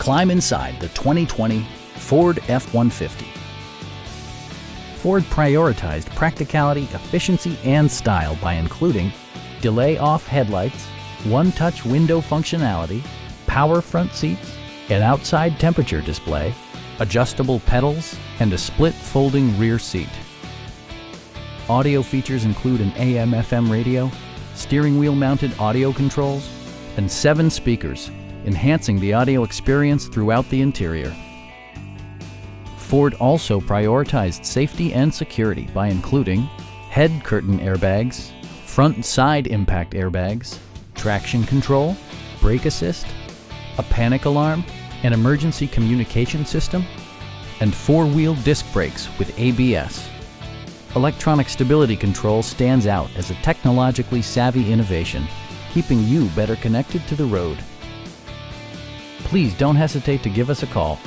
Climb inside the 2020 Ford F-150. Ford prioritized practicality, efficiency, and style by including delay-off headlights, one-touch window functionality, power front seats, an outside temperature display, adjustable pedals, and a split folding rear seat. Audio features include an AM/FM radio, steering wheel mounted audio controls, and 7 speakers, enhancing the audio experience throughout the interior. Ford also prioritized safety and security by including head curtain airbags, front and side impact airbags, traction control, brake assist, a panic alarm, an emergency communication system, and 4-wheel disc brakes with ABS. Electronic stability control stands out as a technologically savvy innovation, keeping you better connected to the road. Please don't hesitate to give us a call.